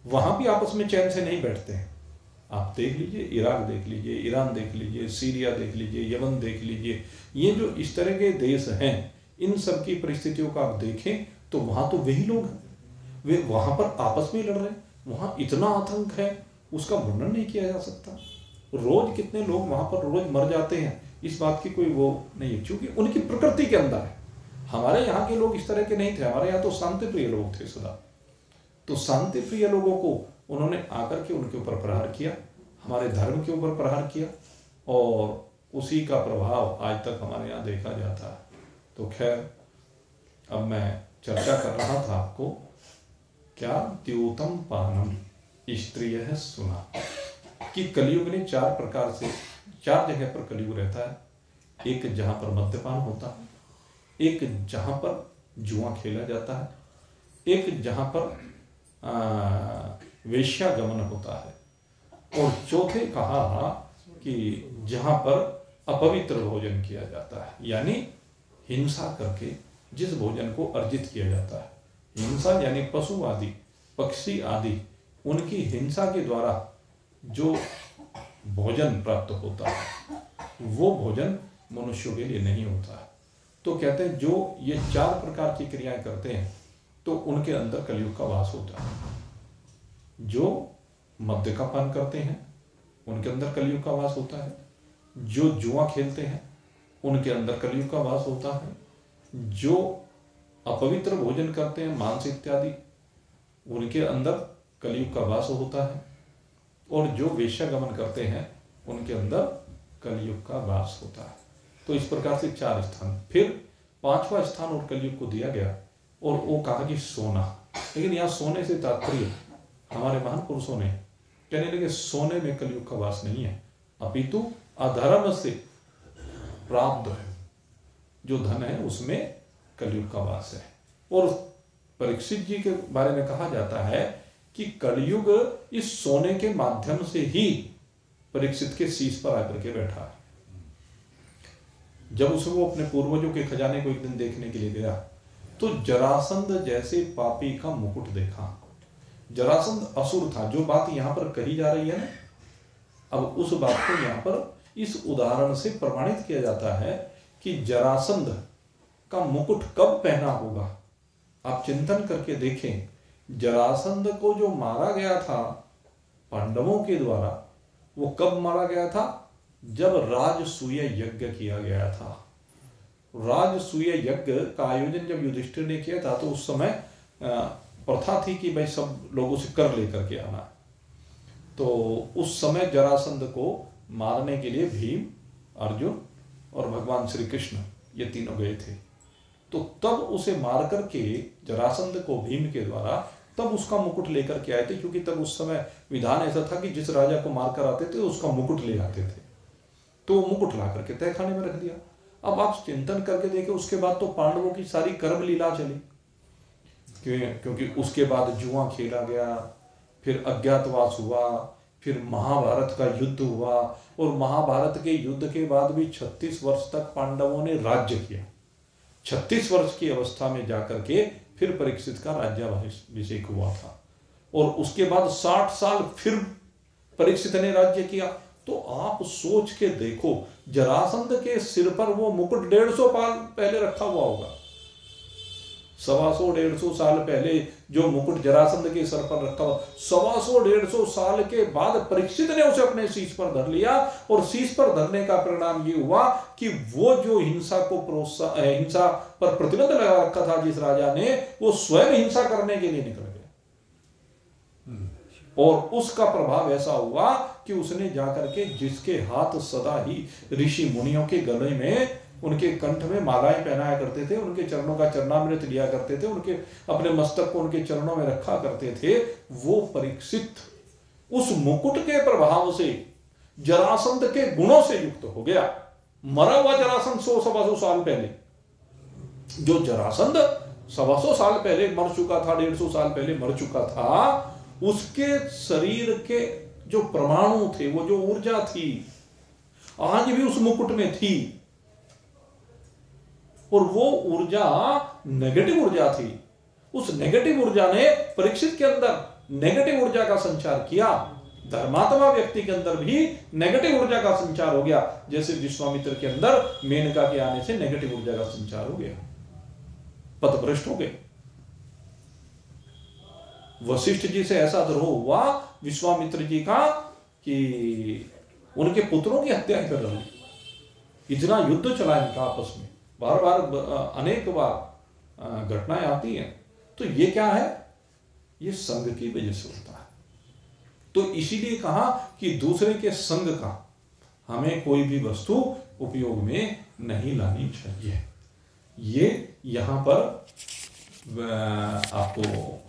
वहां भी आपस में चैन से नहीं बैठते हैं। आप देख लीजिए, इराक देख लीजिए, ईरान देख लीजिए, सीरिया देख लीजिए, यमन देख लीजिए, ये जो इस तरह के देश हैं, इन सब की परिस्थितियों का आप देखें तो वहां तो वही लोग हैं, वे वहां पर आपस में लड़ रहे हैं। वहां इतना आतंक है, उसका वर्णन नहीं किया जा सकता। रोज कितने लोग वहां पर रोज मर जाते हैं, इस बात की कोई वो नहीं है, क्योंकि उनकी प्रकृति के अंदर है। हमारे यहाँ के लोग इस तरह के नहीं थे। हमारे यहाँ तो शांति प्रिय लोग थे सदा। तो शांति प्रिय लोगों को उन्होंने आकर के उनके ऊपर प्रहार किया, हमारे धर्म के ऊपर प्रहार किया, और उसी का प्रभाव आज तक हमारे यहाँ देखा जाता है। तो खैर, अब मैं चर्चा कर रहा था आपको, क्या द्योतम पानम स्त्रिय है सुना, कि कलयुग ने चार प्रकार से, चार जगह पर कलयुग रहता है। एक जहां पर मद्यपान होता है, एक जहां पर जुआ खेला जाता है, एक जहां पर वेश्यागमन होता है, और चौथे कहा कि जहां पर अपवित्र भोजन किया जाता है, यानी हिंसा करके जिस भोजन को अर्जित किया जाता है। हिंसा यानी पशु आदि, पक्षी आदि, उनकी हिंसा के द्वारा जो भोजन प्राप्त होता है, वो भोजन मनुष्यों के लिए नहीं होता है। तो कहते हैं जो ये चार प्रकार की क्रियाएं करते हैं तो उनके अंदर कलयुग का वास होता है। जो मद्य का पान करते हैं उनके अंदर कलयुग का वास होता है, जो जुआ खेलते हैं उनके अंदर कलयुग का वास होता है, जो अपवित्र भोजन करते हैं मांस इत्यादि, उनके अंदर कलयुग का वास होता है, और जो वेश्यागमन करते हैं उनके अंदर कलयुग का वास होता है। तो इस प्रकार से चार स्थान, फिर पांचवा स्थान और कलयुग को दिया गया, और वो कहा कि सोना। लेकिन यहाँ सोने से तात्पर्य हमारे महान पुरुषों ने कहने लगे सोने में कलयुग का वास नहीं है, अपितु अधर्म से प्राप्त है जो धन है उसमें कलयुग का वास है। और परीक्षित जी के बारे में कहा जाता है कि कलयुग इस सोने के माध्यम से ही परीक्षित के शीश पर आकर के बैठा है। जब उसे वो अपने पूर्वजों के खजाने को एक दिन देखने के लिए गया तो जरासंध जैसे पापी का मुकुट देखा। जरासंध असुर था, जो बात यहां पर कही जा रही है ना, अब उस बात को यहां पर इस उदाहरण से प्रमाणित किया जाता है कि जरासंध का मुकुट कब पहना होगा। आप चिंतन करके देखें, जरासंध को जो मारा गया था पांडवों के द्वारा, वो कब मारा गया था? जब राजसूय यज्ञ किया गया था। राजसूय यज्ञ का आयोजन जब युधिष्ठिर ने किया था तो उस समय प्रथा थी कि भाई सब लोगों से कर लेकर के आना। तो उस समय जरासंध को मारने के लिए भीम, अर्जुन और भगवान श्री कृष्ण, ये तीनों गए थे। तो तब उसे मार करके जरासंध को भीम के द्वारा तब उसका मुकुट लेकर के आए थे, क्योंकि तब उस समय विधान ऐसा था कि जिस राजा को मार कर आते थे उसका मुकुट ले आते थे। तो मुकुट ला करके तहखाने में रख दिया। अब आप चिंतन करके देखें, उसके बाद तो पांडवों की सारी कर्म लीला चली, क्योंकि उसके बाद जुआ खेला गया, फिर अज्ञातवास हुआ, फिर महाभारत का युद्ध हुआ, और महाभारत के युद्ध के बाद भी 36 वर्ष तक पांडवों ने राज्य किया। 36 वर्ष की अवस्था में जाकर के फिर परीक्षित का राज्याभिषेक हुआ था, और उसके बाद 60 साल फिर परीक्षित ने राज्य किया। तो आप सोच के देखो, जरासंध के सिर पर वो मुकुट 150 साल पहले रखा हुआ होगा। 125-150 साल पहले जो मुकुट जरासंध के सर पर रखा हुआ, 125-150 साल के बाद परीक्षित ने उसे अपने शीश पर धर लिया, और शीश पर धरने का परिणाम ये हुआ कि वो जो हिंसा पर प्रतिबंध लगा रखा था जिस राजा ने, वो स्वयं हिंसा करने के लिए निकल गया। और उसका प्रभाव ऐसा हुआ कि उसने जाकर के जिसके हाथ सदा ही ऋषि मुनियों के गले में, उनके कंठ में मालाएं पहनाया करते थे, उनके चरणों का चरणामृत लिया करते थे, उनके अपने मस्तक को उनके चरणों में रखा करते थे, वो परीक्षित उस मुकुट के प्रभाव से जरासंध के गुणों से युक्त हो गया। मरा हुआ जरासंध 100-125 साल पहले, जो जरासंध 125 साल पहले मर चुका था, 150 साल पहले मर चुका था, उसके शरीर के जो परमाणु थे, वो जो ऊर्जा थी, आज भी उस मुकुट में थी, और वो ऊर्जा नेगेटिव ऊर्जा थी। उस नेगेटिव ऊर्जा ने परीक्षित के अंदर नेगेटिव ऊर्जा का संचार किया। धर्मात्मा व्यक्ति के अंदर भी नेगेटिव ऊर्जा का संचार हो गया, जैसे विश्वामित्र के अंदर मेनका के आने से नेगेटिव ऊर्जा का संचार हो गया, पथभ्रष्ट हो गए। वशिष्ठ जी से ऐसा द्रोह हुआ विश्वामित्र जी का कि उनके पुत्रों की हत्या कर डाली। इतना युद्ध चला इनका आपस में, बार बार अनेक बार घटनाएं आती हैं। तो ये क्या है? ये संग की वजह से होता है। तो इसीलिए कहा कि दूसरे के संग का हमें कोई भी वस्तु उपयोग में नहीं लानी चाहिए। ये यहां पर आपको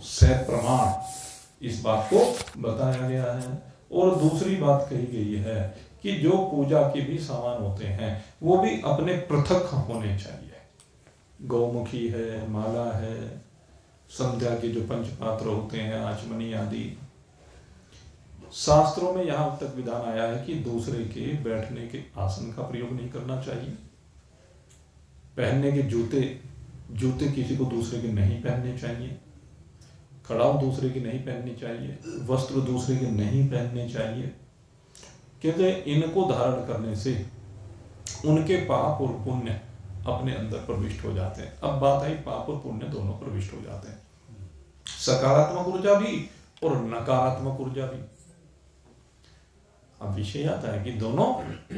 सह प्रमाण इस बात को बताया गया है। और दूसरी बात कही गई है कि जो पूजा के भी सामान होते हैं वो भी अपने पृथक होने चाहिए। गौमुखी है, माला है, संध्या के जो पंचपात्र होते हैं, आचमनी आदि। शास्त्रों में यहां तक विधान आया है कि दूसरे के बैठने के आसन का प्रयोग नहीं करना चाहिए। पहनने के जूते किसी को दूसरे के नहीं पहनने चाहिए। कड़ाव दूसरे की नहीं पहननी चाहिए। वस्त्र दूसरे के नहीं पहनने चाहिए। कहते इनको धारण करने से उनके पाप और पुण्य अपने अंदर प्रविष्ट हो जाते हैं। अब बात आई, पाप और पुण्य दोनों प्रविष्ट हो जाते हैं, सकारात्मक ऊर्जा भी और नकारात्मक ऊर्जा भी। अब विषय आता है कि दोनों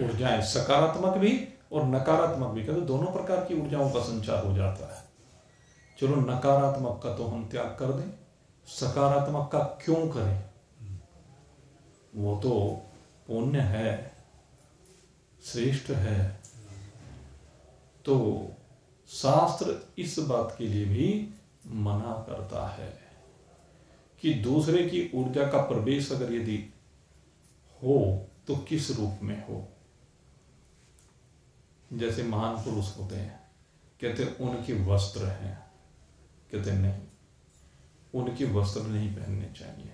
ऊर्जाएं, सकारात्मक भी और नकारात्मक भी, कहते दोनों प्रकार की ऊर्जाओं का संचार हो जाता है। चलो नकारात्मक का तो हम त्याग कर दें, सकारात्मक का क्यों करें? वो तो पुण्य है, श्रेष्ठ है। तो शास्त्र इस बात के लिए भी मना करता है कि दूसरे की ऊर्जा का प्रवेश अगर यदि हो तो किस रूप में हो। जैसे महान पुरुष होते हैं, कहते उनके वस्त्र हैं, कहते नहीं, उनके वस्त्र नहीं पहनने चाहिए।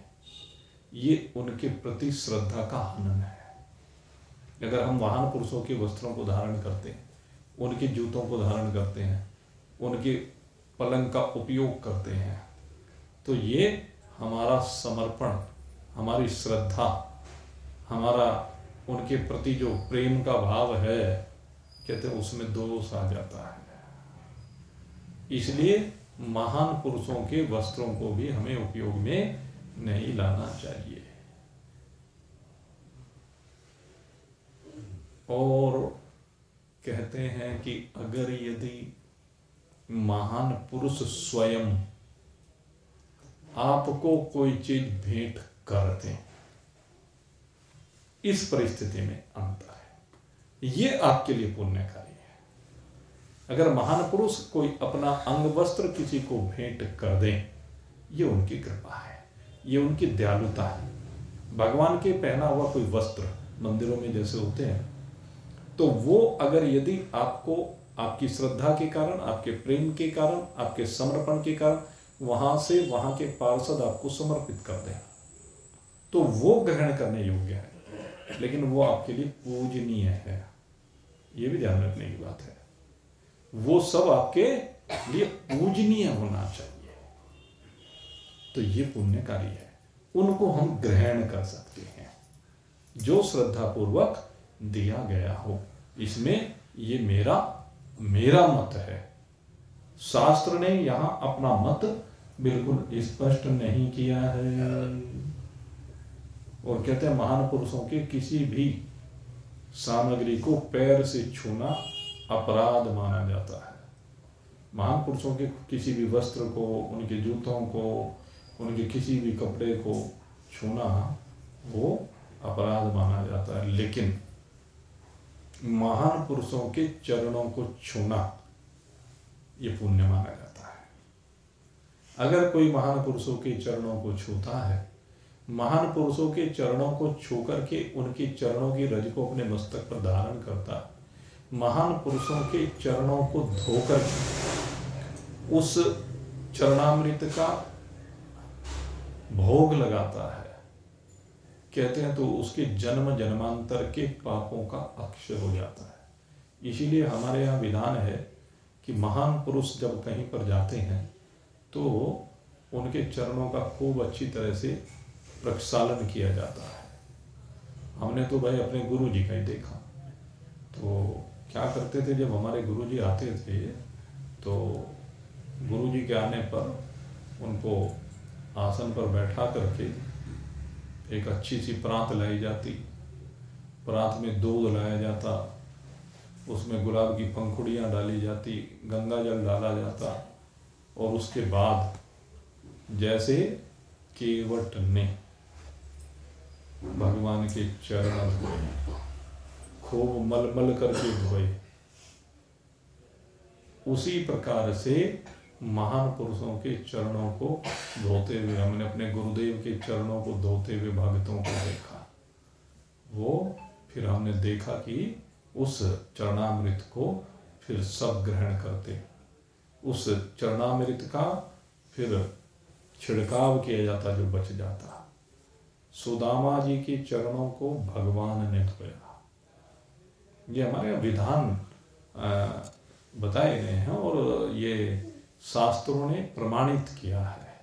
ये उनके प्रति श्रद्धा का हनन है। अगर हम महान पुरुषों के वस्त्रों को धारण करते हैं, उनके जूतों को धारण करते हैं, उनके पलंग का उपयोग करते हैं, तो ये हमारा समर्पण, हमारी श्रद्धा, हमारा उनके प्रति जो प्रेम का भाव है, कहते हैं उसमें दोष आ जाता है। इसलिए महान पुरुषों के वस्त्रों को भी हमें उपयोग में नहीं लाना चाहिए। और कहते हैं कि अगर यदि महान पुरुष स्वयं आपको कोई चीज भेंट कर दें, इस परिस्थिति में अंतर है। ये आपके लिए पुण्यकारी है। अगर महान पुरुष कोई अपना अंग वस्त्र किसी को भेंट कर दें, ये उनकी कृपा है, ये उनकी दयालुता है। भगवान के पहना हुआ कोई वस्त्र मंदिरों में जैसे होते हैं, तो वो अगर यदि आपको आपकी श्रद्धा के कारण, आपके प्रेम के कारण, आपके समर्पण के कारण वहां से वहां के पार्षद आपको समर्पित कर दें, तो वो ग्रहण करने योग्य है, लेकिन वो आपके लिए पूजनीय है। ये भी ध्यान रखने की बात है, वो सब आपके लिए पूजनीय होना चाहिए। तो ये पुण्यकारी है, उनको हम ग्रहण कर सकते हैं जो श्रद्धा पूर्वक दिया गया हो। इसमें ये मेरा मत है। शास्त्र ने यहां अपना मत बिल्कुल स्पष्ट नहीं किया है, और कहते हैं महान पुरुषों के किसी भी सामग्री को पैर से छूना अपराध माना जाता है। महान पुरुषों के किसी भी वस्त्र को, उनके जूतों को, उनके किसी भी कपड़े को छूना वो अपराध माना जाता है, लेकिन महान पुरुषों के चरणों को छूना ये पुण्य माना जाता है। अगर कोई महान पुरुषों के चरणों को छूता है, महान पुरुषों के चरणों को छू करके उनके चरणों की रज को अपने मस्तक पर धारण करता है, महान पुरुषों के चरणों को धोकर उस चरणामृत का भोग लगाता है, कहते हैं तो उसके जन्म जन्मांतर के पापों का अक्षय हो जाता है। इसीलिए हमारे यहाँ विधान है कि महान पुरुष जब कहीं पर जाते हैं तो उनके चरणों का खूब अच्छी तरह से प्रक्षालन किया जाता है। हमने तो भाई अपने गुरु जी का ही देखा, तो क्या करते थे, जब हमारे गुरु जी आते थे तो गुरु जी के आने पर उनको आसन पर बैठा करके एक अच्छी सी परात लाई जाती, परात में दूध लाया जाता, उसमें गुलाब की पंखुड़ियाँ डाली जाती, गंगा जल डाला जाता, और उसके बाद जैसे केवट ने भगवान के चरण धोए, खूब मलमल करके धोए, उसी प्रकार से महान पुरुषों के चरणों को धोते हुए हमने अपने गुरुदेव के चरणों को धोते हुए भक्तों को देखा। वो फिर हमने देखा कि उस चरणामृत को फिर सब ग्रहण करते, उस चरणामृत का फिर छिड़काव किया जाता जो बच जाता। सुदामा जी के चरणों को भगवान ने धोया। ये हमारे विधान बताए गए हैं और ये शास्त्रों ने प्रमाणित किया है।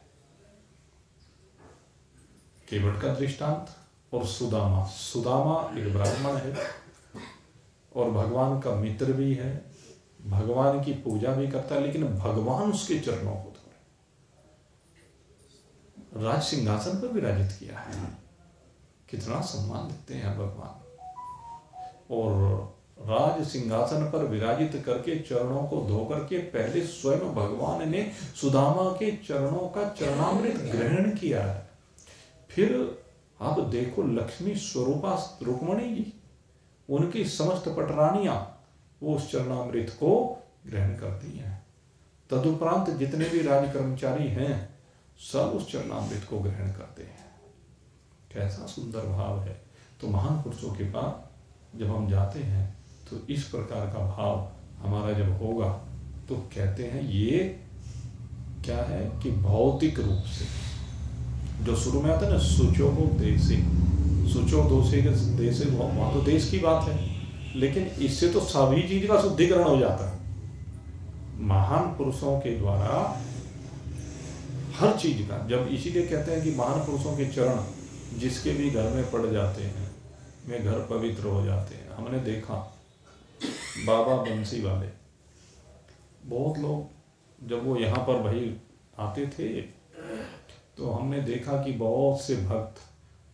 केवट का दृष्टांत और सुदामा एक ब्राह्मण है और भगवान का मित्र भी है, भगवान की पूजा भी करता है, लेकिन भगवान उसके चरणों को धो रहे, राज सिंहासन पर विराजित किया है। कितना सम्मान देते हैं भगवान, और राज सिंहासन पर विराजित करके चरणों को धो करके पहले स्वयं भगवान ने सुदामा के चरणों का चरणामृत ग्रहण किया है। फिर आप देखो लक्ष्मी स्वरूपा रुक्मणी जी, उनकी समस्त पटरानियां वो उस चरणामृत को ग्रहण करती हैं। तदुपरांत जितने भी राज कर्मचारी हैं सब उस चरणामृत को ग्रहण करते हैं। कैसा सुंदर भाव है। तो महान पुरुषों के पास जब हम जाते हैं तो इस प्रकार का भाव हमारा जब होगा तो कहते हैं ये क्या है कि भौतिक रूप से जो शुरू में आता है ना, शुचो देशे, शुचो दोषे देशे, वहां तो देश की बात है, लेकिन इससे तो सभी चीज का शुद्धिकरण हो जाता है। महान पुरुषों के द्वारा हर चीज का, जब इसीलिए कहते हैं कि महान पुरुषों के चरण जिसके भी घर में पड़ जाते हैं वे घर पवित्र हो जाते हैं। हमने देखा बाबा बंसी वाले, बहुत लोग जब वो यहाँ पर भाई आते थे तो हमने देखा कि बहुत से भक्त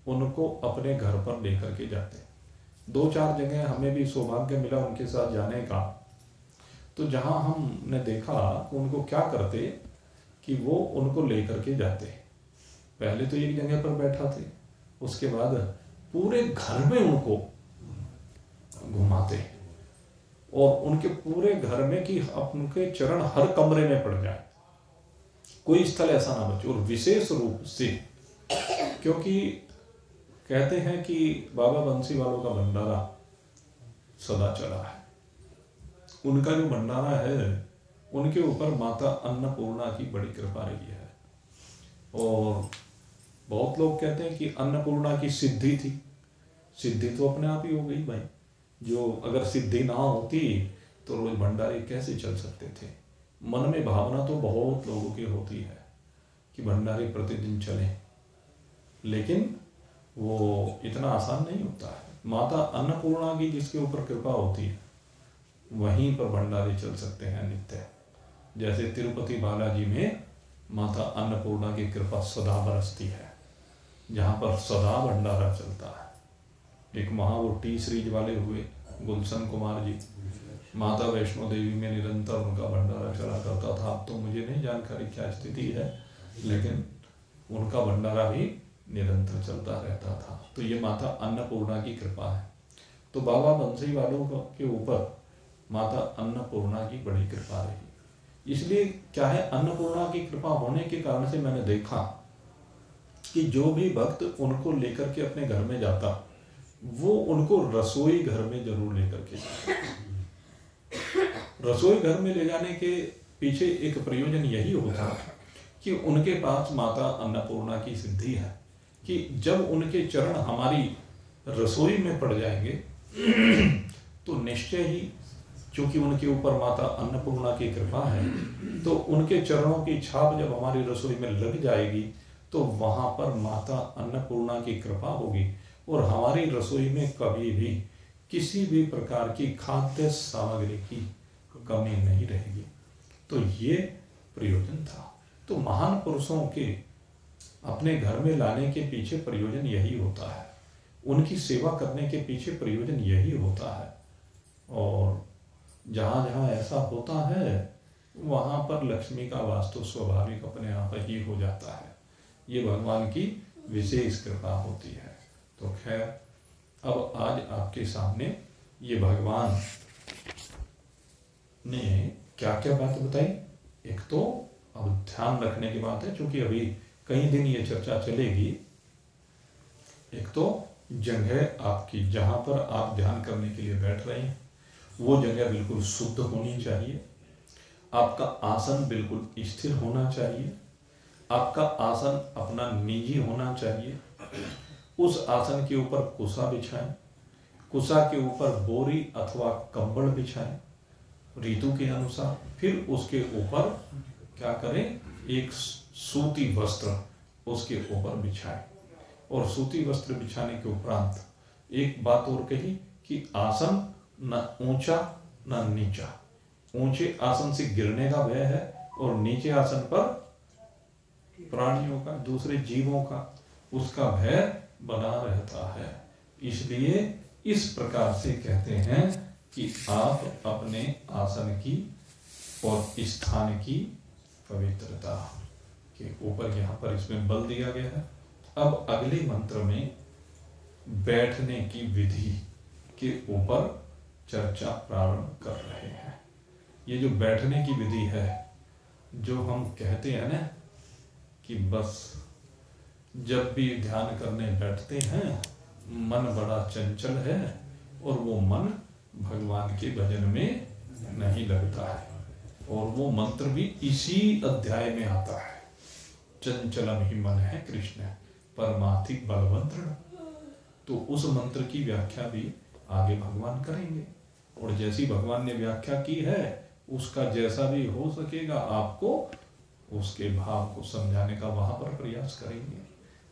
उनको अपने घर पर लेकर के जाते। 2-4 जगह हमें भी सौभाग्य मिला उनके साथ जाने का, तो जहाँ हमने देखा उनको क्या करते कि वो उनको लेकर के जाते। पहले तो एक जगह पर बैठा थे, उसके बाद पूरे घर में उनको घुमाते हैं और उनके पूरे घर में कि उनके चरण हर कमरे में पड़ जाए, कोई स्थल ऐसा ना बचे। और विशेष रूप से क्योंकि कहते हैं कि बाबा बंसी वालों का भंडारा सदा चला है, उनका जो भंडारा है उनके ऊपर माता अन्नपूर्णा की बड़ी कृपा रही है। और बहुत लोग कहते हैं कि अन्नपूर्णा की सिद्धि थी, सिद्धि तो अपने आप ही हो गई भाई। जो अगर सिद्धि ना होती तो रोज भंडारे कैसे चल सकते थे। मन में भावना तो बहुत लोगों की होती है कि भंडारे प्रतिदिन चलें, लेकिन वो इतना आसान नहीं होता है। माता अन्नपूर्णा की जिसके ऊपर कृपा होती है वहीं पर भंडारे चल सकते हैं नित्य। जैसे तिरुपति बालाजी में माता अन्नपूर्णा की कृपा सदा बरसती है, जहाँ पर सदा भंडारा चलता है। एक वहाँ वो टी सीरीज वाले हुए गुलशन कुमार जी, माता वैष्णो देवी में निरंतर उनका भंडारा चला करता था। अब तो मुझे नहीं जानकारी क्या स्थिति है, लेकिन उनका भंडारा भी निरंतर चलता रहता था। तो ये माता अन्नपूर्णा की कृपा है। तो बाबा बंसी वालों के ऊपर माता अन्नपूर्णा की बड़ी कृपा रही। इसलिए क्या है, अन्नपूर्णा की कृपा होने के कारण से मैंने देखा कि जो भी भक्त उनको लेकर के अपने घर में जाता वो उनको रसोई घर में जरूर लेकर के जाता। रसोई घर में ले जाने के पीछे एक प्रयोजन यही होता कि उनके पास माता अन्नपूर्णा की सिद्धि है कि जब उनके चरण हमारी रसोई में पड़ जाएंगे तो निश्चय ही, क्योंकि उनके ऊपर माता अन्नपूर्णा की कृपा है, तो उनके चरणों की छाप जब हमारी रसोई में लग जाएगी तो वहां पर माता अन्नपूर्णा की कृपा होगी और हमारी रसोई में कभी भी किसी भी प्रकार की खाद्य सामग्री की कमी नहीं रहेगी। तो ये प्रयोजन था। तो महान पुरुषों के अपने घर में लाने के पीछे प्रयोजन यही होता है, उनकी सेवा करने के पीछे प्रयोजन यही होता है। और जहाँ जहाँ ऐसा होता है वहाँ पर लक्ष्मी का वास तो स्वाभाविक अपने आप ही हो जाता है। ये भगवान की विशेष कृपा होती है। तो खैर, अब आज आपके सामने ये भगवान ने क्या क्या बात बताई। एक तो अब ध्यान रखने की बात है, क्योंकि अभी कई दिन ये चर्चा चलेगी। एक तो जगह आपकी जहां पर आप ध्यान करने के लिए बैठ रहे हैं वो जगह बिल्कुल शुद्ध होनी चाहिए। आपका आसन बिल्कुल स्थिर होना चाहिए। आपका आसन अपना निजी होना चाहिए। उस आसन के ऊपर कुसा बिछाएं, कुसा के ऊपर बोरी अथवा कंबल बिछाएं ऋतु के अनुसार। फिर उसके ऊपर क्या करें, एक सूती वस्त्र उसके ऊपर बिछाएं। और सूती वस्त्र बिछाने के उपरांत एक बात और कही कि आसन न ऊंचा न नीचा। ऊंचे आसन से गिरने का भय है और नीचे आसन पर प्राणियों का, दूसरे जीवों का, उसका भय बना रहता है। इसलिए इस प्रकार से कहते हैं कि आप अपने आसन की और स्थान की पवित्रता के ऊपर यहाँ पर इसमें बल दिया गया है। अब अगले मंत्र में बैठने की विधि के ऊपर चर्चा प्रारंभ कर रहे हैं। ये जो बैठने की विधि है, जो हम कहते हैं ना कि बस जब भी ध्यान करने बैठते हैं मन बड़ा चंचल है और वो मन भगवान के भजन में नहीं लगता है। और वो मंत्र भी इसी अध्याय में आता है, चंचलम ही मन है कृष्ण परमार्थिक बलवंत। तो उस मंत्र की व्याख्या भी आगे भगवान करेंगे और जैसी भगवान ने व्याख्या की है उसका जैसा भी हो सकेगा आपको उसके भाव को समझाने का वहां पर प्रयास करेंगे।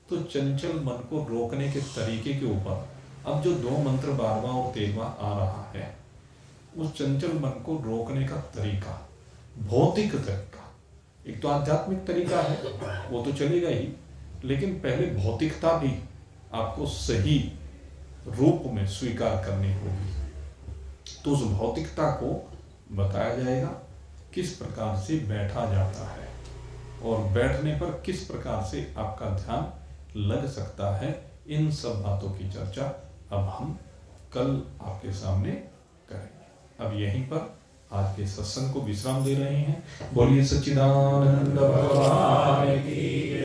तो चंचल मन को रोकने के तरीके के ऊपर अब जो 2 मंत्र 12वां और 13वां आ रहा है, उस चंचल मन को रोकने का तरीका, भौतिक तरीका, एक तो आध्यात्मिक तरीका है वो तो चलेगा ही, लेकिन पहले भौतिकता भी आपको सही रूप में स्वीकार करनी होगी। तो उस भौतिकता को बताया जाएगा किस प्रकार से बैठा जाता है और बैठने पर किस प्रकार से आपका ध्यान लग सकता है। इन सब बातों की चर्चा अब हम कल आपके सामने करेंगे। अब यहीं पर आज के सत्संग को विश्राम दे रहे हैं। बोलिए सच्चिदानंद भगवान